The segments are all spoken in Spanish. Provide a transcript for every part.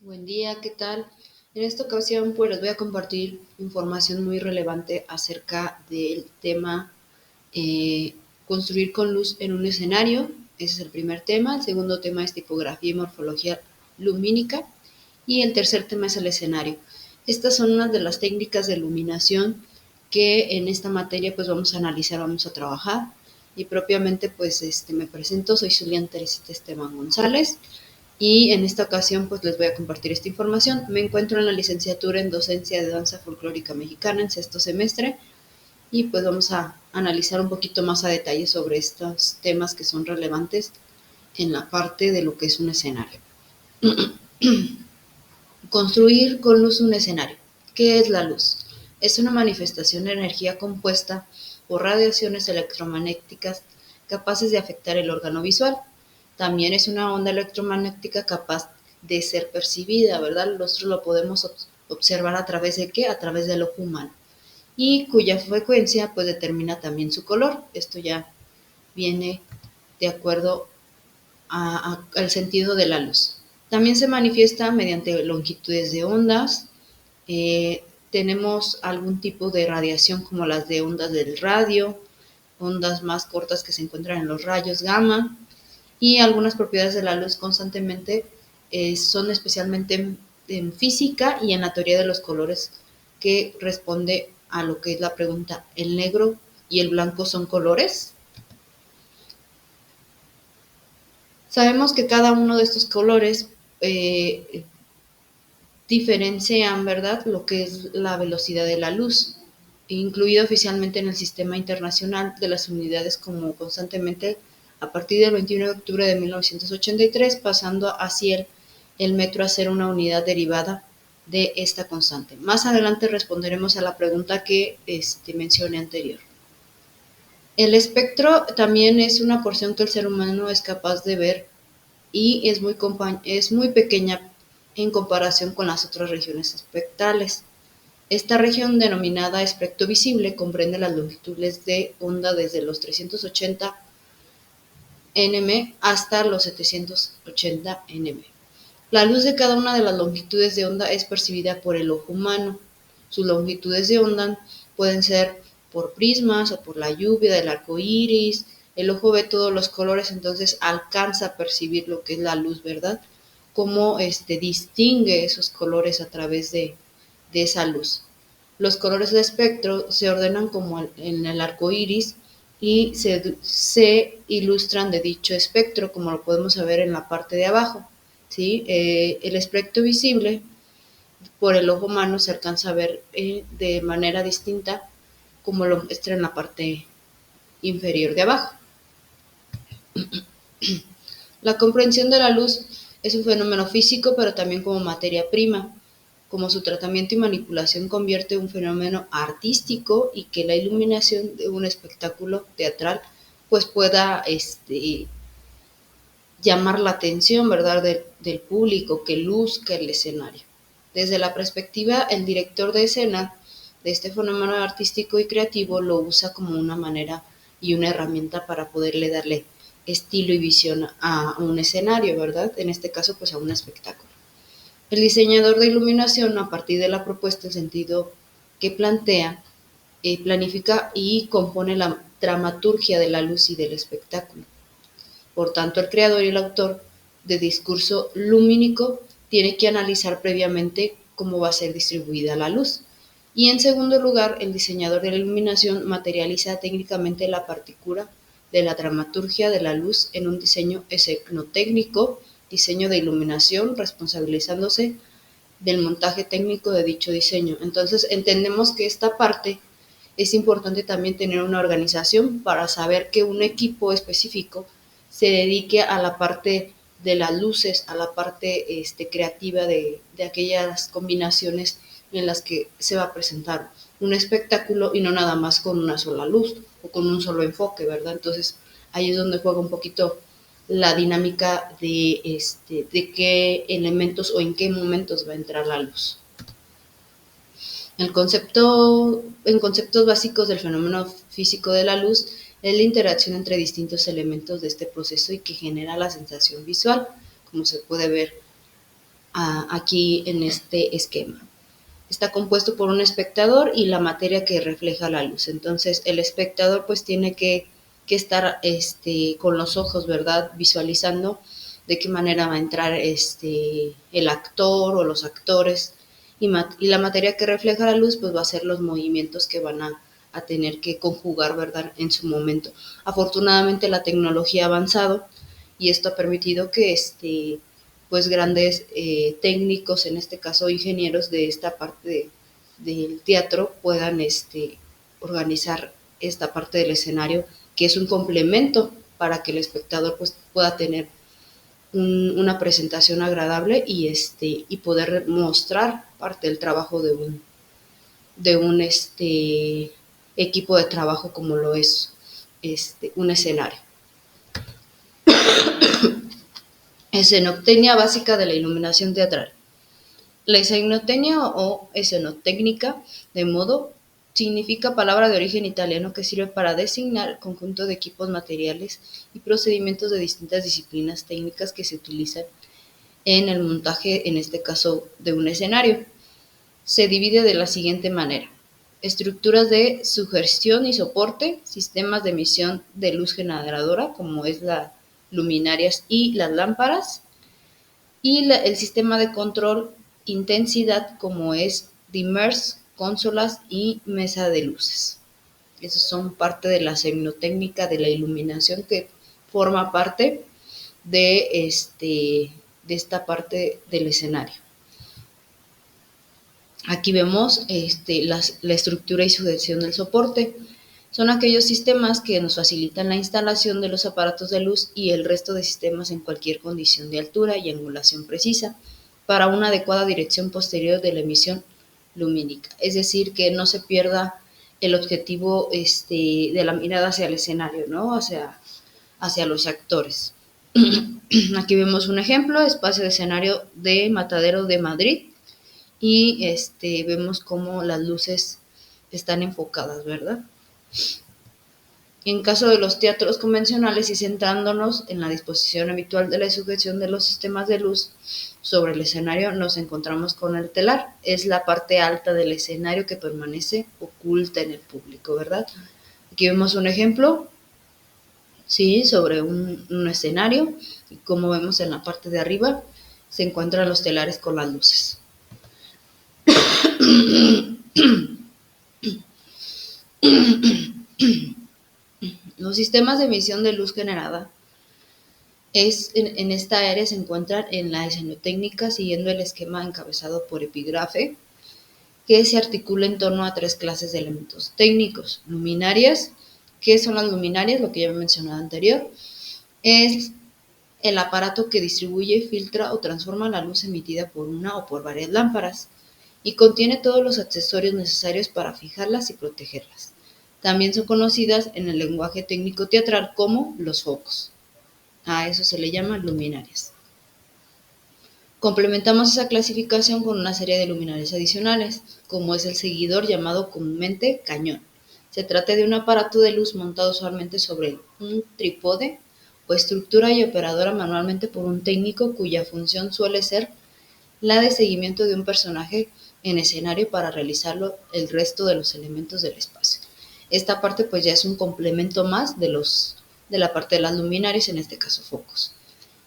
Buen día, ¿qué tal? En esta ocasión pues les voy a compartir información muy relevante acerca del tema eh, construir con luz en un escenario. Ese es el primer tema. El segundo tema es tipografía y morfología lumínica. Y el tercer tema es el escenario. Estas son unas de las técnicas de iluminación que en esta materia pues vamos a analizar, vamos a trabajar. Y propiamente pues me presento, soy Zulián Teresita Esteban González y en esta ocasión pues les voy a compartir esta información. Me encuentro en la licenciatura en docencia de danza folclórica mexicana en sexto semestre y pues vamos a analizar un poquito más a detalle sobre estos temas que son relevantes en la parte de lo que es un escenario. Construir con luz un escenario. ¿Qué es la luz? Es una manifestación de energía compuesta por radiaciones electromagnéticas capaces de afectar el órgano visual. También es una onda electromagnética capaz de ser percibida, ¿verdad? Nosotros lo podemos observar a través de ¿qué? A través del ojo humano. Y cuya frecuencia pues determina también su color. Esto ya viene de acuerdo al sentido de la luz. También se manifiesta mediante longitudes de ondas. Tenemos algún tipo de radiación como las de ondas del radio, ondas más cortas que se encuentran en los rayos gamma, y algunas propiedades de la luz constantemente son especialmente en física y en la teoría de los colores, que responde a lo que es la pregunta: ¿el negro y el blanco son colores? Sabemos que cada uno de estos colores diferencian, ¿verdad?, lo que es la velocidad de la luz, incluido oficialmente en el Sistema Internacional de las Unidades como constantemente a partir del 21 de octubre de 1983, pasando así el metro a ser una unidad derivada de esta constante. Más adelante responderemos a la pregunta que mencioné anterior. El espectro también es una porción que el ser humano es capaz de ver y es muy pequeña en comparación con las otras regiones espectrales. Esta región, denominada espectro visible, comprende las longitudes de onda desde los 380 nm hasta los 780 nm. La luz de cada una de las longitudes de onda es percibida por el ojo humano. Sus longitudes de onda pueden ser por prismas o por la lluvia del arco iris. El ojo ve todos los colores, entonces alcanza a percibir lo que es la luz, ¿verdad? Cómo distingue esos colores a través de esa luz. Los colores del espectro se ordenan como en el arco iris y se ilustran de dicho espectro, como lo podemos ver en la parte de abajo. ¿Sí? El espectro visible por el ojo humano se alcanza a ver de manera distinta, como lo muestra en la parte inferior de abajo. La comprensión de la luz es un fenómeno físico, pero también como materia prima, como su tratamiento y manipulación convierte un fenómeno artístico y que la iluminación de un espectáculo teatral pues pueda llamar la atención, ¿verdad?, del público, que luzca el escenario. Desde la perspectiva, el director de escena de este fenómeno artístico y creativo lo usa como una manera y una herramienta para poderle darle estilo y visión a un escenario, ¿verdad? En este caso, pues a un espectáculo. El diseñador de iluminación, a partir de la propuesta, el sentido que plantea, planifica y compone la dramaturgia de la luz y del espectáculo. Por tanto, el creador y el autor de discurso lumínico tiene que analizar previamente cómo va a ser distribuida la luz. Y en segundo lugar, el diseñador de la iluminación materializa técnicamente la partícula de la dramaturgia de la luz en un diseño escenotécnico, diseño de iluminación, responsabilizándose del montaje técnico de dicho diseño. Entonces, entendemos que esta parte es importante también tener una organización para saber que un equipo específico se dedique a la parte de las luces, a la parte creativa de aquellas combinaciones en las que se va a presentar un espectáculo y no nada más con una sola luz o con un solo enfoque, ¿verdad? Entonces ahí es donde juega un poquito la dinámica de qué elementos o en qué momentos va a entrar la luz. En conceptos básicos del fenómeno físico de la luz es la interacción entre distintos elementos de este proceso y que genera la sensación visual, como se puede ver aquí en este esquema. Está compuesto por un espectador y la materia que refleja la luz. Entonces, el espectador pues tiene que estar con los ojos, ¿verdad? Visualizando de qué manera va a entrar el actor o los actores. Y la materia que refleja la luz pues va a ser los movimientos que van a tener que conjugar, ¿verdad? En su momento. Afortunadamente la tecnología ha avanzado y esto ha permitido que pues grandes técnicos, en este caso ingenieros de esta parte del teatro, puedan organizar esta parte del escenario, que es un complemento para que el espectador pues pueda tener una presentación agradable y poder mostrar parte del trabajo de un equipo de trabajo como lo es un escenario. Escenotecnia básica de la iluminación teatral. La escenotecnia o escenotécnica, de modo, significa palabra de origen italiano que sirve para designar el conjunto de equipos materiales y procedimientos de distintas disciplinas técnicas que se utilizan en el montaje, en este caso, de un escenario. Se divide de la siguiente manera: estructuras de sugestión y soporte, sistemas de emisión de luz generadora, como es las luminarias y las lámparas, y el sistema de control intensidad, como es dimmers, consolas y mesa de luces. Esos son parte de la semiotécnica de la iluminación que forma parte de esta parte del escenario. Aquí vemos la estructura y sujeción del soporte. Son aquellos sistemas que nos facilitan la instalación de los aparatos de luz y el resto de sistemas en cualquier condición de altura y angulación precisa para una adecuada dirección posterior de la emisión lumínica. Es decir, que no se pierda el objetivo de la mirada hacia el escenario, ¿no? Hacia los actores. Aquí vemos un ejemplo: espacio de escenario de Matadero de Madrid, y vemos cómo las luces están enfocadas, ¿verdad? En caso de los teatros convencionales y centrándonos en la disposición habitual de la sujeción de los sistemas de luz sobre el escenario, nos encontramos con el telar. Es la parte alta del escenario que permanece oculta en el público, ¿verdad? Aquí vemos un ejemplo, ¿sí? Sobre un escenario, y como vemos en la parte de arriba se encuentran los telares con las luces. Los sistemas de emisión de luz generada en esta área se encuentran en la escenotécnica siguiendo el esquema encabezado por epígrafe, que se articula en torno a 3 clases de elementos técnicos. Luminarias. ¿Qué son las luminarias? Lo que ya he mencionado anterior. Es el aparato que distribuye, filtra o transforma la luz emitida por una o por varias lámparas y contiene todos los accesorios necesarios para fijarlas y protegerlas. También son conocidas en el lenguaje técnico teatral como los focos. A eso se le llama luminarias. Complementamos esa clasificación con una serie de luminarias adicionales, como es el seguidor, llamado comúnmente cañón. Se trata de un aparato de luz montado usualmente sobre un trípode o estructura y operadora manualmente por un técnico cuya función suele ser la de seguimiento de un personaje en escenario para realizarlo el resto de los elementos del espacio. Esta parte pues ya es un complemento más de la parte de las luminarias, en este caso focos.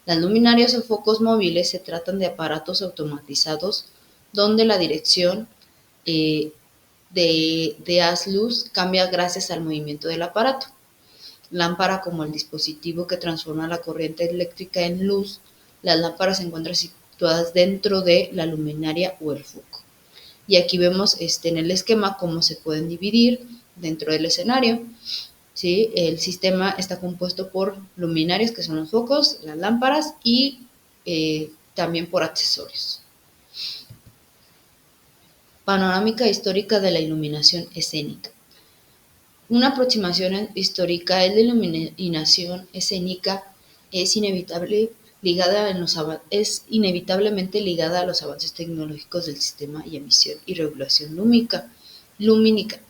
Las luminarias o focos móviles se tratan de aparatos automatizados donde la dirección de haz luz cambia gracias al movimiento del aparato. Lámpara como el dispositivo que transforma la corriente eléctrica en luz. Las lámparas se encuentran situadas dentro de la luminaria o el foco. Y aquí vemos en el esquema cómo se pueden dividir dentro del escenario. ¿Sí? El sistema está compuesto por luminarias, que son los focos, las lámparas, y también por accesorios. Panorámica histórica de la iluminación escénica. Una aproximación histórica de la iluminación escénica es inevitablemente ligada a los avances tecnológicos del sistema y emisión y regulación lumínica.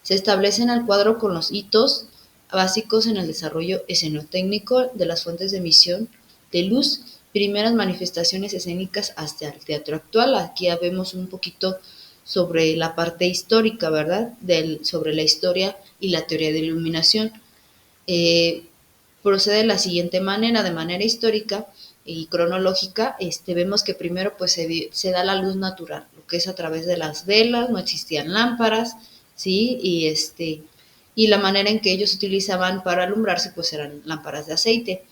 Se establecen al cuadro con los hitos básicos en el desarrollo escenotécnico de las fuentes de emisión de luz primeras manifestaciones escénicas hasta el teatro actual. Aquí ya vemos un poquito sobre la parte histórica, ¿verdad? Sobre la historia y la teoría de la iluminación. Eh, Procede de la siguiente manera, de manera histórica y cronológica. Vemos que primero pues se da la luz natural, lo que es a través de las velas, no existían lámparas, ¿sí? Y la manera en que ellos utilizaban para alumbrarse pues eran lámparas de aceite.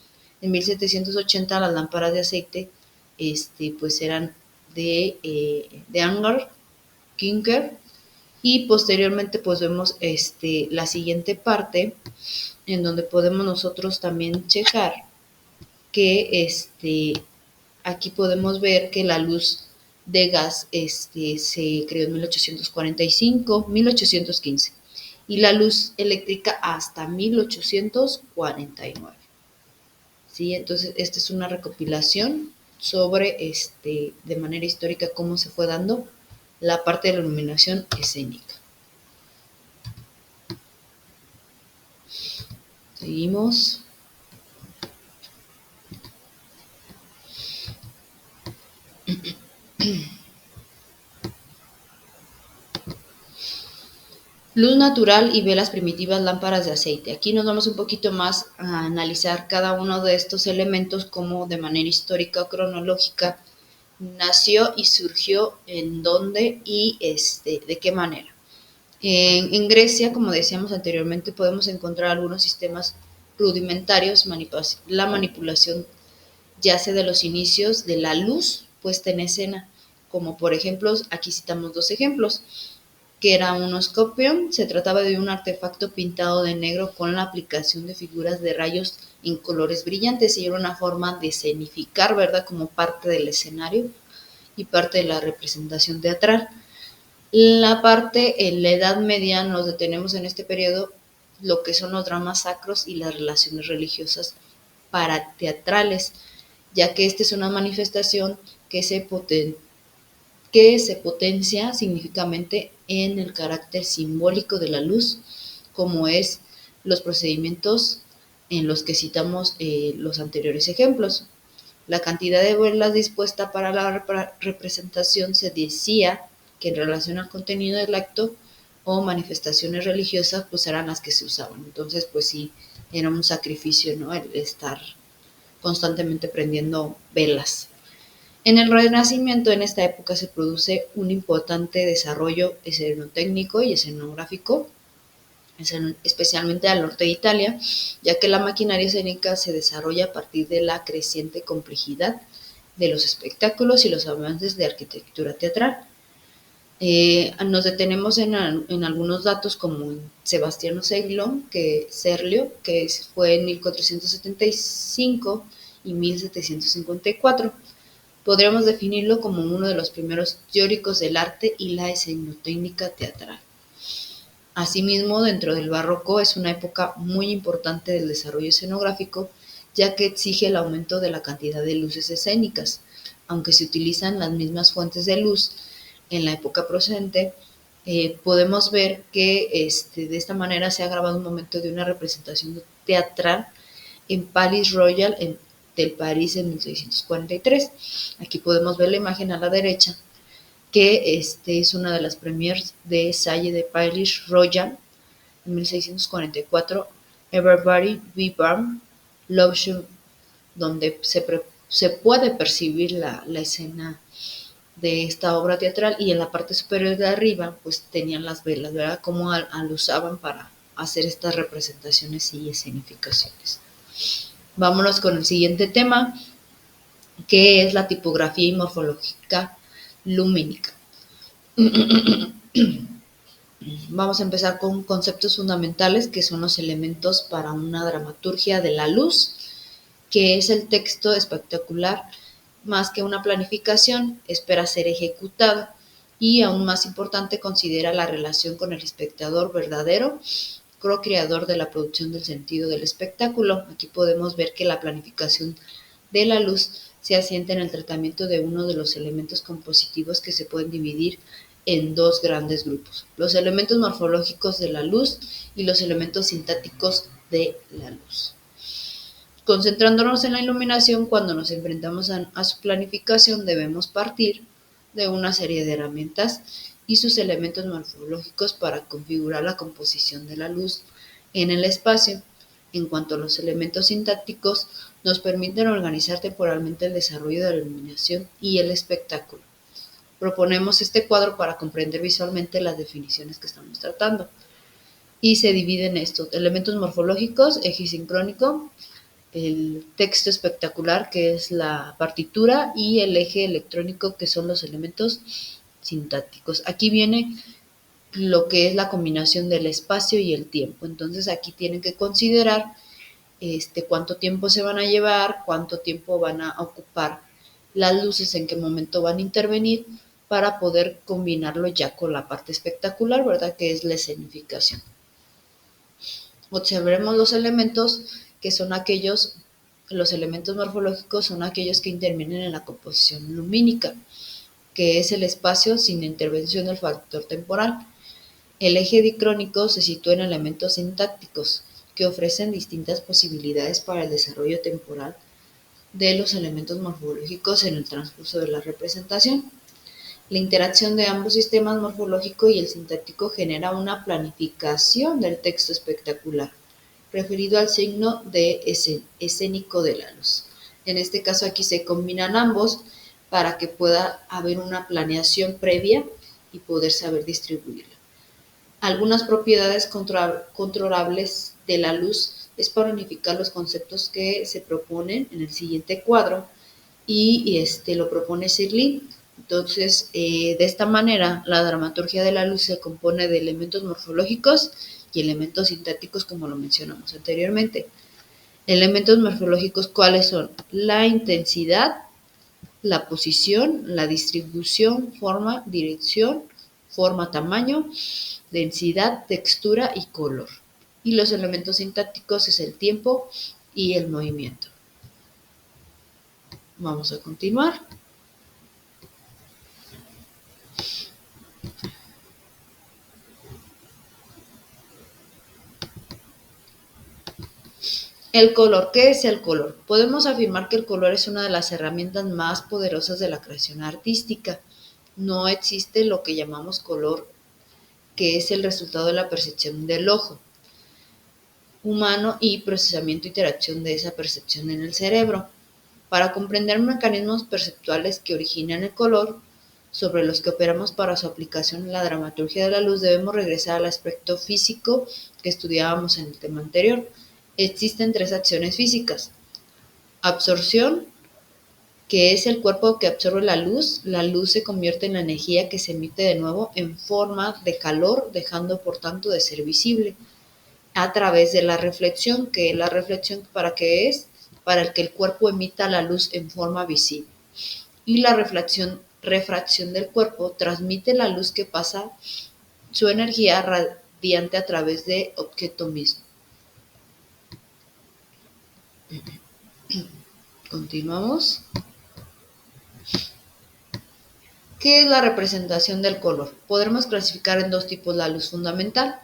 En 1780 las lámparas de aceite pues eran de Angar Kinker, y posteriormente pues vemos la siguiente parte en donde podemos nosotros también checar que aquí podemos ver que la luz de gas se creó en 1845, 1815 y la luz eléctrica hasta 1849. ¿Sí? Entonces, esta es una recopilación sobre de manera histórica cómo se fue dando la parte de la iluminación escénica. Seguimos. Luz natural y velas primitivas, lámparas de aceite. Aquí nos vamos un poquito más a analizar cada uno de estos elementos, como de manera histórica o cronológica nació y surgió, en dónde y de qué manera. En Grecia, como decíamos anteriormente, podemos encontrar algunos sistemas rudimentarios. La manipulación yace de los inicios de la luz puesta en escena, como por ejemplo, aquí citamos dos ejemplos, que era un oscopion. Se trataba de un artefacto pintado de negro con la aplicación de figuras de rayos en colores brillantes, y era una forma de escenificar, ¿verdad?, como parte del escenario y parte de la representación teatral. En la Edad Media nos detenemos en este periodo lo que son los dramas sacros y las relaciones religiosas parateatrales, ya que esta es una manifestación que se potencia significativamente en el carácter simbólico de la luz, como es los procedimientos en los que citamos los anteriores ejemplos. La cantidad de velas dispuesta para la representación se decía que en relación al contenido del acto o manifestaciones religiosas pues eran las que se usaban. Entonces pues sí, era un sacrificio, ¿no?, el estar constantemente prendiendo velas. En el Renacimiento, en esta época, se produce un importante desarrollo escenotécnico y escenográfico, especialmente al norte de Italia, ya que la maquinaria escénica se desarrolla a partir de la creciente complejidad de los espectáculos y los avances de arquitectura teatral. Nos detenemos en algunos datos, como Sebastiano Serlio, que fue en 1475 y 1754. Podríamos definirlo como uno de los primeros teóricos del arte y la escenotécnica teatral. Asimismo, dentro del barroco es una época muy importante del desarrollo escenográfico, ya que exige el aumento de la cantidad de luces escénicas. Aunque se utilizan las mismas fuentes de luz en la época procedente, podemos ver que de esta manera se ha grabado un momento de una representación teatral en Palais Royal del París en 1643. Aquí podemos ver la imagen a la derecha, que es una de las premiers de Salle de Palais Royal en 1644, Everybody Be Warm, Love Should, donde se puede percibir la escena de esta obra teatral, y en la parte superior de arriba pues tenían las velas, ¿verdad?, como al usaban para hacer estas representaciones y escenificaciones. Vámonos con el siguiente tema, que es la tipografía y morfológica lumínica. Vamos a empezar con conceptos fundamentales, que son los elementos para una dramaturgia de la luz, que es el texto espectacular. Más que una planificación, espera ser ejecutado, y aún más importante, considera la relación con el espectador verdadero, co-creador de la producción del sentido del espectáculo. Aquí podemos ver que la planificación de la luz se asienta en el tratamiento de uno de los elementos compositivos, que se pueden dividir en dos grandes grupos: los elementos morfológicos de la luz y los elementos sintácticos de la luz. Concentrándonos en la iluminación, cuando nos enfrentamos a su planificación, debemos partir de una serie de herramientas y sus elementos morfológicos para configurar la composición de la luz en el espacio. En cuanto a los elementos sintácticos, nos permiten organizar temporalmente el desarrollo de la iluminación y el espectáculo. Proponemos este cuadro para comprender visualmente las definiciones que estamos tratando. Y se divide en estos elementos morfológicos, eje sincrónico, el texto espectacular, que es la partitura, y el eje electrónico, que son los elementos sintácticos. Aquí viene lo que es la combinación del espacio y el tiempo. Entonces aquí tienen que considerar cuánto tiempo se van a llevar, cuánto tiempo van a ocupar las luces, en qué momento van a intervenir, para poder combinarlo ya con la parte espectacular, ¿verdad? Que es la escenificación. Observemos los elementos, que son los elementos morfológicos son aquellos que intervienen en la composición lumínica, que es el espacio sin intervención del factor temporal. El eje dicrónico se sitúa en elementos sintácticos, que ofrecen distintas posibilidades para el desarrollo temporal de los elementos morfológicos en el transcurso de la representación. La interacción de ambos sistemas morfológico y el sintáctico genera una planificación del texto espectacular, referido al signo de escénico de la luz. En este caso aquí se combinan ambos para que pueda haber una planeación previa y poder saber distribuirla. Algunas propiedades controlables de la luz es para unificar los conceptos que se proponen en el siguiente cuadro, y lo propone Sirlin. Entonces, de esta manera, la dramaturgia de la luz se compone de elementos morfológicos y elementos sintácticos, como lo mencionamos anteriormente. Elementos morfológicos, ¿cuáles son? La intensidad, la posición, la distribución, forma, dirección, forma, tamaño, densidad, textura y color. Y los elementos sintácticos es el tiempo y el movimiento. Vamos a continuar. El color. ¿Qué es el color? Podemos afirmar que el color es una de las herramientas más poderosas de la creación artística. No existe lo que llamamos color, que es el resultado de la percepción del ojo humano y procesamiento e interacción de esa percepción en el cerebro. Para comprender mecanismos perceptuales que originan el color, sobre los que operamos para su aplicación en la dramaturgia de la luz, debemos regresar al aspecto físico que estudiábamos en el tema anterior. Existen tres acciones físicas. Absorción, que es el cuerpo que absorbe la luz se convierte en la energía que se emite de nuevo en forma de calor, dejando por tanto de ser visible. A través de la reflexión, que la reflexión, ¿para qué es? Para que el cuerpo emita la luz en forma visible. Y la refracción del cuerpo transmite la luz que pasa su energía radiante a través del objeto mismo. Continuamos. ¿Qué es la representación del color? Podremos clasificar en dos tipos la luz fundamental.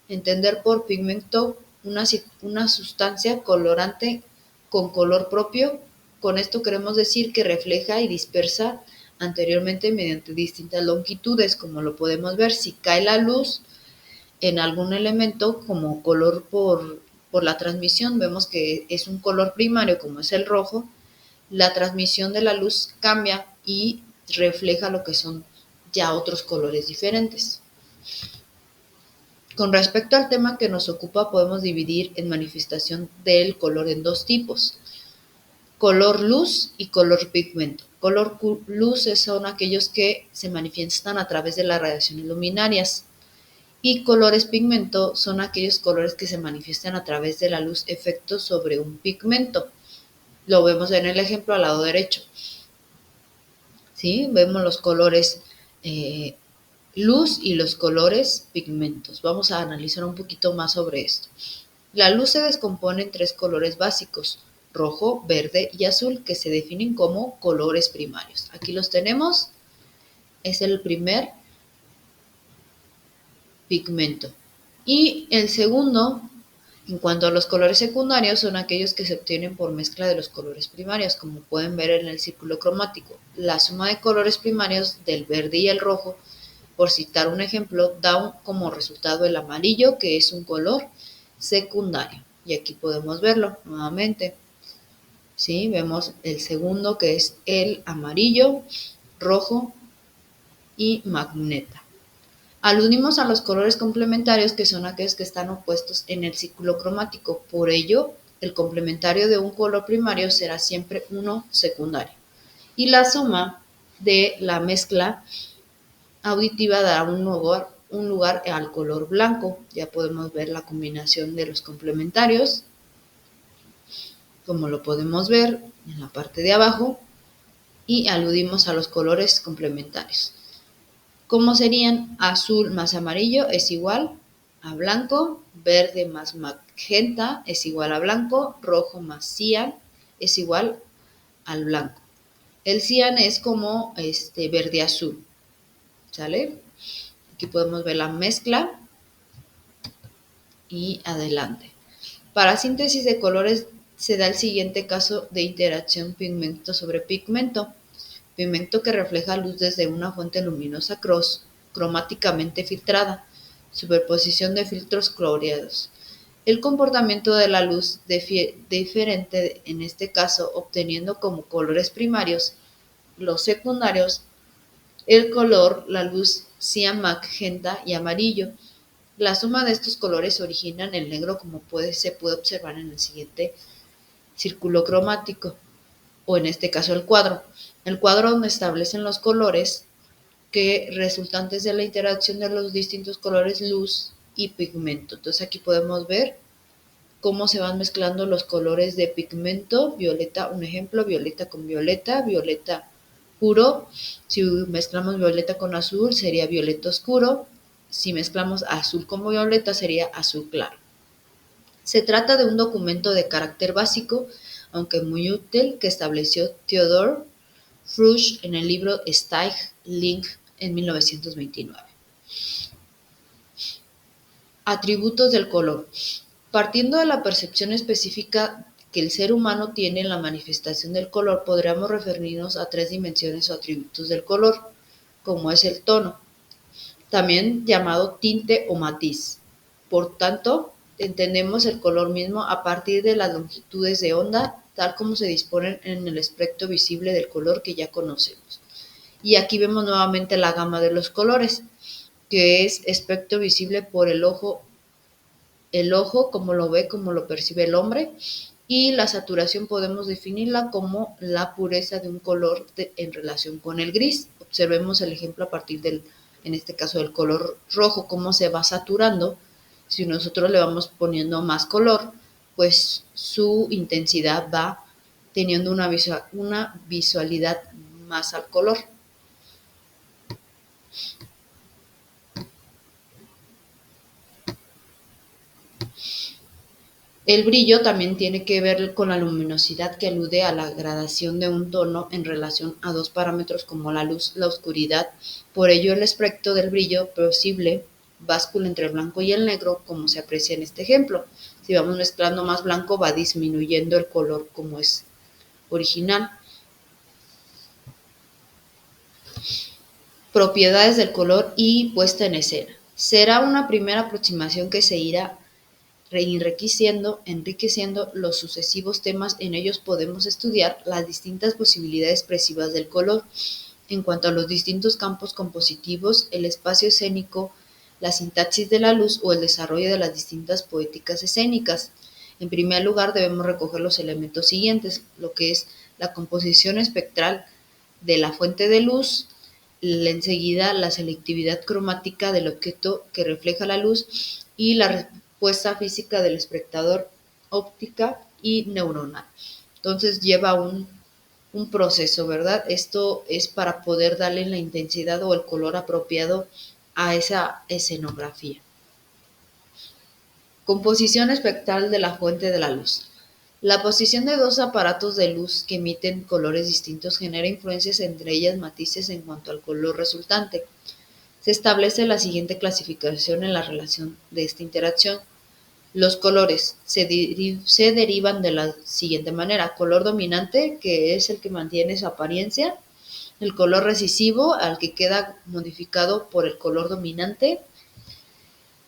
Entender por pigmento una sustancia colorante con color propio. Con esto queremos decir que refleja y dispersa anteriormente mediante distintas longitudes, como lo podemos ver. Si cae la luz en algún elemento como color por la transmisión, vemos que es un color primario como es el rojo, la transmisión de la luz cambia y refleja lo que son ya otros colores diferentes. Con respecto al tema que nos ocupa, podemos dividir en manifestación del color en dos tipos: color luz y color pigmento. Color luz son aquellos que se manifiestan a través de las radiaciones luminarias, y colores pigmento son aquellos colores que se manifiestan a través de la luz efecto sobre un pigmento. Lo vemos en el ejemplo al lado derecho. ¿Sí? Vemos los colores luz y los colores pigmentos. Vamos a analizar un poquito más sobre esto. La luz se descompone en tres colores básicos: rojo, verde y azul, que se definen como colores primarios. Aquí los tenemos. Es el primer pigmento. Y el segundo, En cuanto a los colores secundarios, son aquellos que se obtienen por mezcla de los colores primarios, como pueden ver en el círculo cromático. La suma de colores primarios del verde y el rojo, por citar un ejemplo, da como resultado el amarillo, que es un color secundario. Y aquí podemos verlo nuevamente. ¿Sí? Vemos el segundo, que es el amarillo, rojo y magneta. Aludimos a los colores complementarios, que son aquellos que están opuestos en el círculo cromático. Por ello, el complementario de un color primario será siempre uno secundario. Y la suma de la mezcla auditiva dará un lugar al color blanco. Ya podemos ver la combinación de los complementarios, como lo podemos ver en la parte de abajo, y aludimos a los colores complementarios. ¿Cómo serían? Azul más amarillo es igual a blanco, verde más magenta es igual a blanco, rojo más cian es igual al blanco. El cian es como verde azul, ¿sale? Aquí podemos ver la mezcla y adelante. Para síntesis de colores se da el siguiente caso de interacción pigmento sobre pigmento. Pigmento que refleja luz desde una fuente luminosa cromáticamente filtrada, superposición de filtros coloreados. El comportamiento de la luz diferente en este caso, obteniendo como colores primarios los secundarios, el color, la luz cian, magenta y amarillo. La suma de estos colores originan el negro, como se puede observar en el siguiente círculo cromático, o en este caso el cuadro. El cuadro donde establecen los colores que resultantes de la interacción de los distintos colores luz y pigmento. Entonces aquí podemos ver cómo se van mezclando los colores de pigmento, violeta, un ejemplo, violeta con violeta, violeta puro. Si mezclamos violeta con azul sería violeta oscuro. Si mezclamos azul con violeta sería azul claro. Se trata de un documento de carácter básico, aunque muy útil, que estableció Theodor Froude en el libro Style Link en 1929. Atributos del color. Partiendo de la percepción específica que el ser humano tiene en la manifestación del color, podríamos referirnos a tres dimensiones o atributos del color, como es el tono, también llamado tinte o matiz. Por tanto, entendemos el color mismo a partir de las longitudes de onda, tal como se disponen en el espectro visible del color que ya conocemos. Y aquí vemos nuevamente la gama de los colores, que es espectro visible por el ojo, como lo ve, como lo percibe el hombre, y la saturación podemos definirla como la pureza de un color en relación con el gris. Observemos el ejemplo a partir en este caso del color rojo, cómo se va saturando. Si nosotros le vamos poniendo más color, pues su intensidad va teniendo una visualidad más al color. El brillo también tiene que ver con la luminosidad, que alude a la gradación de un tono en relación a dos parámetros como la luz, la oscuridad. Por ello, el espectro del brillo posible báscula entre el blanco y el negro, como se aprecia en este ejemplo. Si vamos mezclando más blanco, va disminuyendo el color como es original. Propiedades del color y puesta en escena. Será una primera aproximación que se irá enriqueciendo los sucesivos temas. En ellos podemos estudiar las distintas posibilidades expresivas del color. En cuanto a los distintos campos compositivos, el espacio escénico, la sintaxis de la luz o el desarrollo de las distintas poéticas escénicas. En primer lugar, debemos recoger los elementos siguientes, lo que es la composición espectral de la fuente de luz, enseguida la selectividad cromática del objeto que refleja la luz y la respuesta física del espectador, óptica y neuronal. Entonces lleva un proceso, ¿verdad? Esto es para poder darle la intensidad o el color apropiado a esa escenografía. Composición espectral de la fuente de la luz. La posición de dos aparatos de luz que emiten colores distintos genera influencias, entre ellas matices en cuanto al color resultante. Se establece la siguiente clasificación en la relación de esta interacción. Los colores se derivan de la siguiente manera: color dominante, que es el que mantiene su apariencia; el color recesivo, al que queda modificado por el color dominante;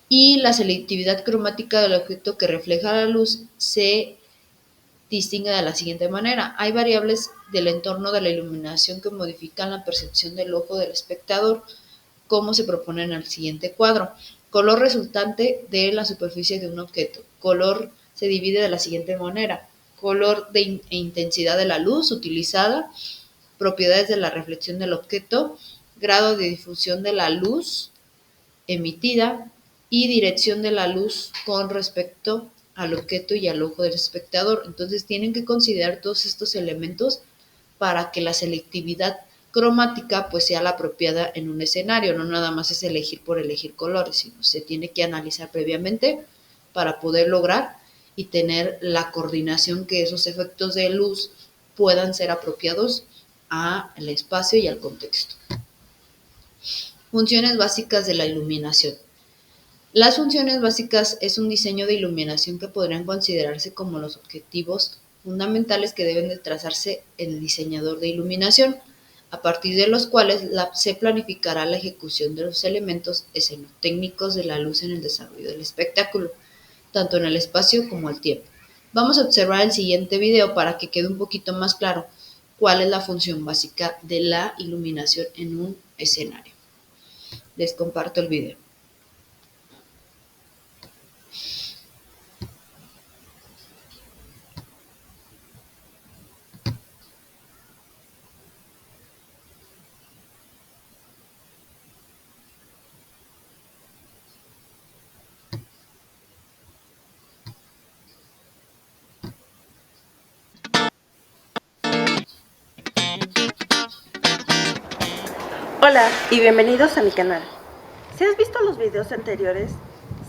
y la selectividad cromática del objeto que refleja la luz se distingue de la siguiente manera: hay variables del entorno de la iluminación que modifican la percepción del ojo del espectador, como se propone en el siguiente cuadro. Color resultante de la superficie de un objeto. Color se divide de la siguiente manera: color e intensidad de la luz utilizada, propiedades de la reflexión del objeto, grado de difusión de la luz emitida y dirección de la luz con respecto al objeto y al ojo del espectador. Entonces tienen que considerar todos estos elementos para que la selectividad cromática pues sea la apropiada en un escenario. No nada más es elegir por elegir colores, sino se tiene que analizar previamente para poder lograr y tener la coordinación que esos efectos de luz puedan ser apropiados al espacio y al contexto. Funciones básicas de la iluminación. Las funciones básicas es un diseño de iluminación que podrían considerarse como los objetivos fundamentales que deben de trazarse el diseñador de iluminación, a partir de los cuales se planificará la ejecución de los elementos escenotécnicos de la luz en el desarrollo del espectáculo, tanto en el espacio como el tiempo. Vamos a observar el siguiente video para que quede un poquito más claro cuál es la función básica de la iluminación en un escenario. Les comparto el video. Hola y bienvenidos a mi canal. Si has visto los videos anteriores,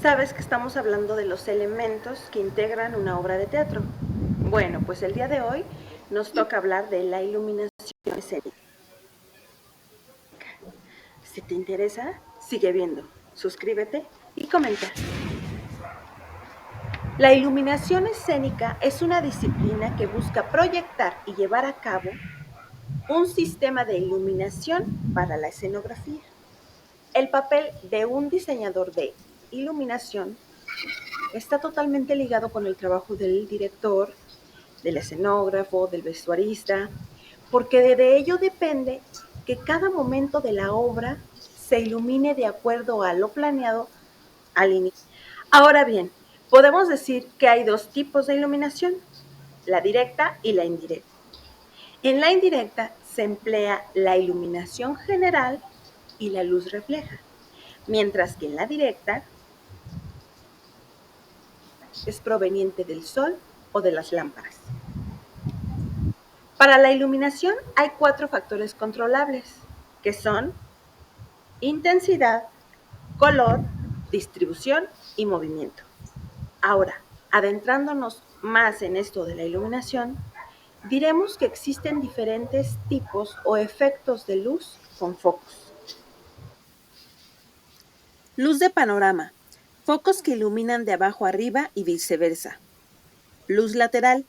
sabes que estamos hablando de los elementos que integran una obra de teatro. Bueno, pues el día de hoy nos toca hablar de la iluminación escénica. Si te interesa, sigue viendo, suscríbete y comenta. La iluminación escénica es una disciplina que busca proyectar y llevar a cabo un sistema de iluminación para la escenografía. El papel de un diseñador de iluminación está totalmente ligado con el trabajo del director, del escenógrafo, del vestuarista, porque de ello depende que cada momento de la obra se ilumine de acuerdo a lo planeado al inicio. Ahora bien, podemos decir que hay dos tipos de iluminación: la directa y la indirecta. En la indirecta se emplea la iluminación general y la luz refleja, mientras que en la directa es proveniente del sol o de las lámparas. Para la iluminación hay 4 factores controlables, que son intensidad, color, distribución y movimiento. Ahora, adentrándonos más en esto de la iluminación, diremos que existen diferentes tipos o efectos de luz con focos. Luz de panorama: focos que iluminan de abajo arriba y viceversa. Luz lateral: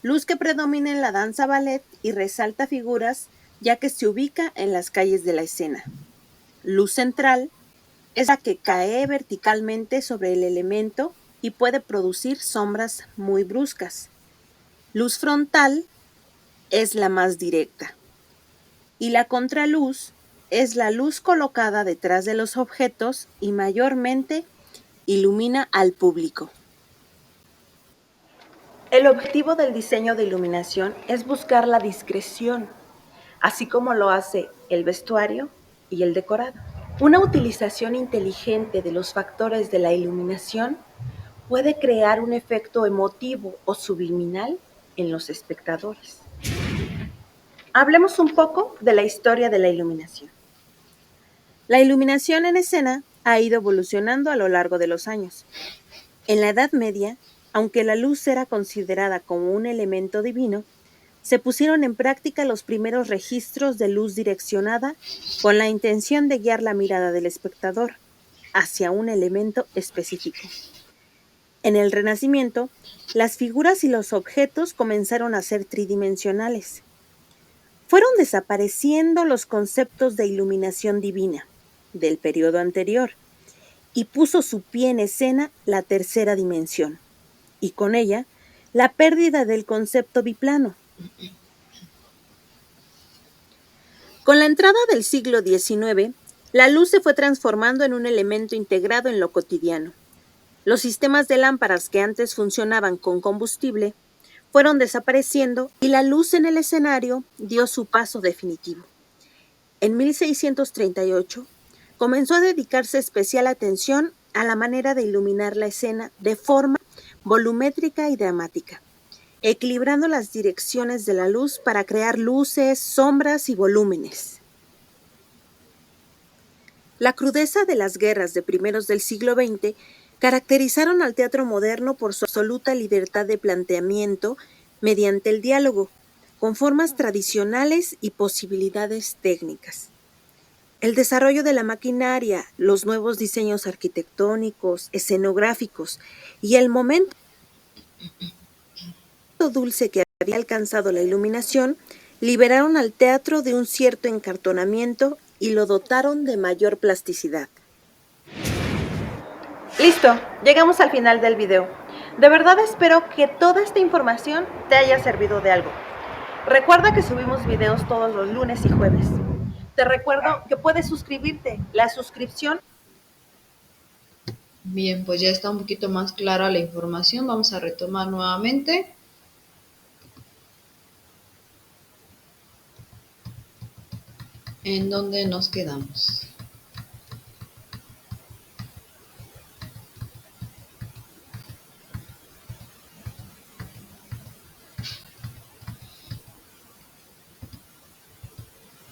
luz que predomina en la danza ballet y resalta figuras, ya que se ubica en las calles de la escena. Luz central: es la que cae verticalmente sobre el elemento y puede producir sombras muy bruscas. Luz frontal: es la más directa. Y la contraluz es la luz colocada detrás de los objetos y mayormente ilumina al público. El objetivo del diseño de iluminación es buscar la discreción, así como lo hace el vestuario y el decorado. Una utilización inteligente de los factores de la iluminación puede crear un efecto emotivo o subliminal en los espectadores. Hablemos un poco de la historia de la iluminación. La iluminación en escena ha ido evolucionando a lo largo de los años. En la Edad Media, aunque la luz era considerada como un elemento divino, se pusieron en práctica los primeros registros de luz direccionada con la intención de guiar la mirada del espectador hacia un elemento específico. En el Renacimiento, las figuras y los objetos comenzaron a ser tridimensionales. Fueron desapareciendo los conceptos de iluminación divina del periodo anterior y puso su pie en escena la tercera dimensión, y con ella la pérdida del concepto biplano. Con la entrada del siglo XIX, la luz se fue transformando en un elemento integrado en lo cotidiano. Los sistemas de lámparas que antes funcionaban con combustible fueron desapareciendo y la luz en el escenario dio su paso definitivo. En 1638 comenzó a dedicarse especial atención a la manera de iluminar la escena de forma volumétrica y dramática, equilibrando las direcciones de la luz para crear luces, sombras y volúmenes. La crudeza de las guerras de primeros del siglo XX caracterizaron al teatro moderno por su absoluta libertad de planteamiento mediante el diálogo, con formas tradicionales y posibilidades técnicas. El desarrollo de la maquinaria, los nuevos diseños arquitectónicos, escenográficos y el momento dulce que había alcanzado la iluminación liberaron al teatro de un cierto encartonamiento y lo dotaron de mayor plasticidad. Listo, llegamos al final del video. De verdad espero que toda esta información te haya servido de algo. Recuerda que subimos videos todos los lunes y jueves. Te recuerdo que puedes suscribirte. La suscripción... Bien, pues ya está un poquito más clara la información. Vamos a retomar nuevamente. ¿En dónde nos quedamos?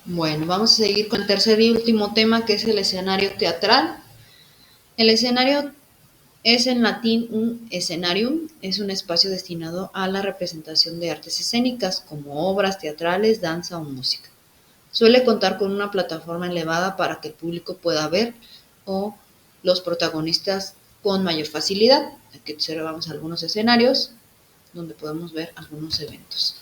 Bueno, vamos a seguir con el tercer y último tema, que es el escenario teatral. El escenario es en latín un scenarium, es un espacio destinado a la representación de artes escénicas como obras teatrales, danza o música. Suele contar con una plataforma elevada para que el público pueda ver o los protagonistas con mayor facilidad. Aquí observamos algunos escenarios donde podemos ver algunos eventos.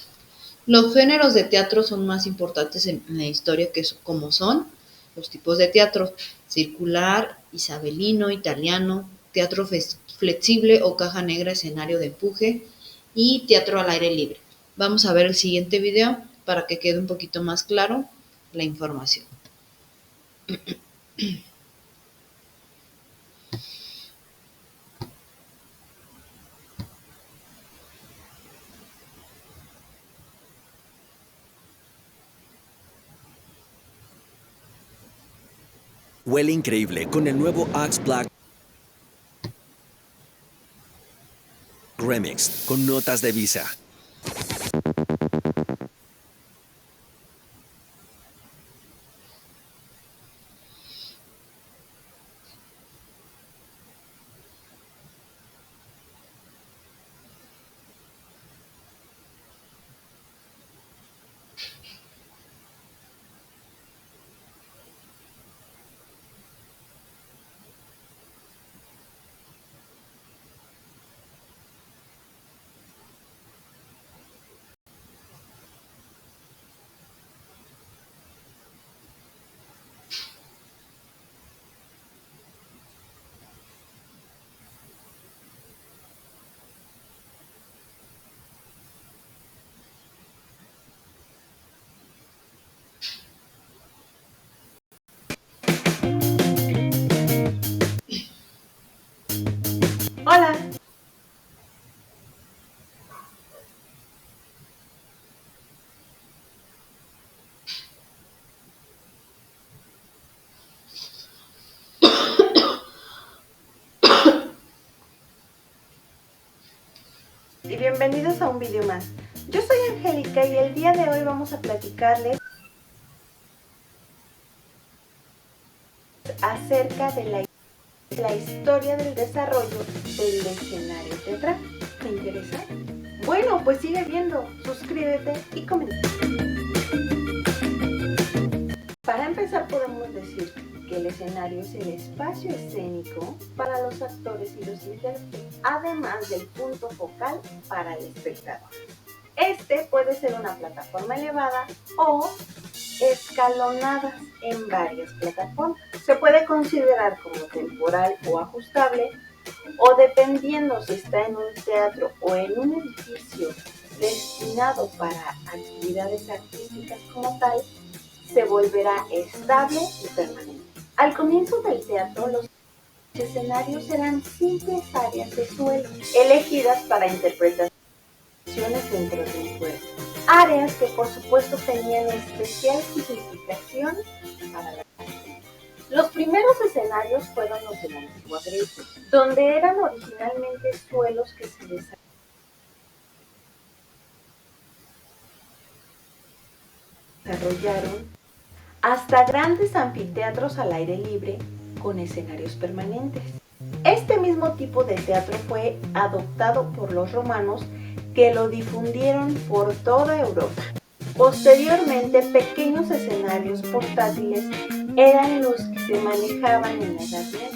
Los géneros de teatro son más importantes en la historia, como son los tipos de teatro: circular, isabelino, italiano, teatro flexible o caja negra, escenario de empuje, y teatro al aire libre. Vamos a ver el siguiente video para que quede un poquito más claro la información. Huele increíble con el nuevo Axe Black Remix con notas de Visa. Hola. Y bienvenidos a un video más. Yo soy Angélica y el día de hoy vamos a platicarles acerca de la historia del desarrollo del escenario teatral. ¿Te interesa? Bueno, pues sigue viendo, suscríbete y comenta. Para empezar podemos decir que el escenario es el espacio escénico para los actores y los intérpretes, además del punto focal para el espectador. Este puede ser una plataforma elevada o escalonadas en varias plataformas. Se puede considerar como temporal o ajustable, o dependiendo si está en un teatro o en un edificio destinado para actividades artísticas como tal, se volverá estable y permanente. Al comienzo del teatro, los escenarios eran simples áreas de suelo, elegidas para interpretaciones dentro de un pueblo. Áreas que por supuesto tenían especial significación para la gente. Los primeros escenarios fueron los de la antigua Grecia, donde eran originalmente suelos que se desarrollaron hasta grandes anfiteatros al aire libre con escenarios permanentes. Este mismo tipo de teatro fue adoptado por los romanos, que lo difundieron por toda Europa. Posteriormente, pequeños escenarios portátiles eran los que se manejaban en la Edad Media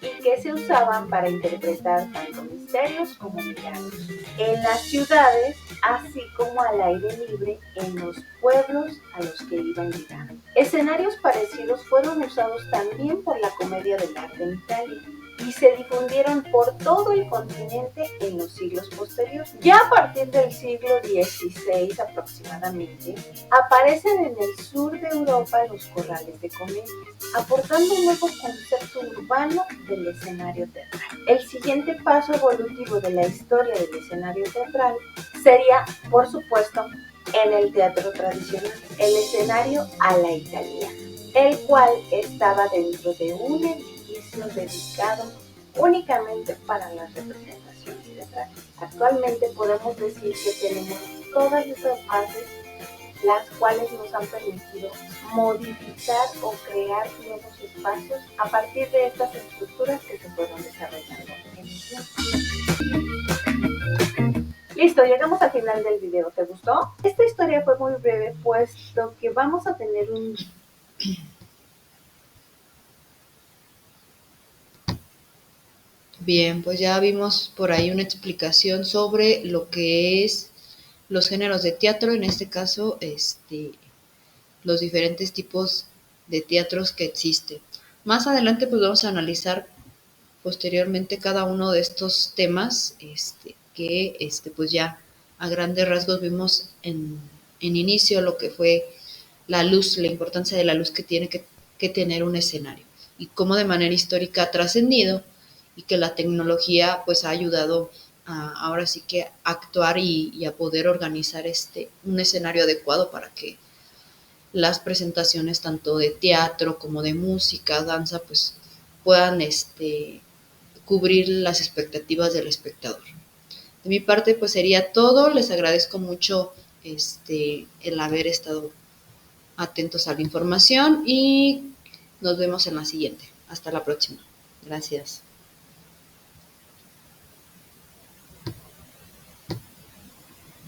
y que se usaban para interpretar tanto misterios como milagros en las ciudades, así como al aire libre en los pueblos a los que iban llegando. Escenarios parecidos fueron usados también por la comedia del arte en Italia y se difundieron por todo el continente en los siglos posteriores. Ya a partir del siglo XVI aproximadamente, aparecen en el sur de Europa los corrales de comedia, aportando un nuevo concepto urbano del escenario teatral. El siguiente paso evolutivo de la historia del escenario teatral sería, por supuesto, en el teatro tradicional, el escenario a la italiana, el cual estaba dentro de un edificio dedicado únicamente para las representaciones teatrales. Actualmente podemos decir que tenemos todas estas bases, las cuales nos han permitido modificar o crear nuevos espacios a partir de estas estructuras que se fueron desarrollando en el tiempo. Listo, llegamos al final del video. ¿Te gustó? Esta historia fue muy breve, puesto que vamos a tener un... Bien, pues ya vimos por ahí una explicación sobre lo que es los géneros de teatro, en este caso, los diferentes tipos de teatros que existen. Más adelante, pues vamos a analizar posteriormente cada uno de estos temas, que pues ya a grandes rasgos vimos en inicio lo que fue la luz, la importancia de la luz que tiene que tener un escenario y cómo de manera histórica ha trascendido y que la tecnología pues ha ayudado ahora sí que a actuar y a poder organizar un escenario adecuado para que las presentaciones tanto de teatro como de música, danza, pues puedan cubrir las expectativas del espectador. De mi parte, pues sería todo. Les agradezco mucho el haber estado atentos a la información y nos vemos en la siguiente. Hasta la próxima. Gracias.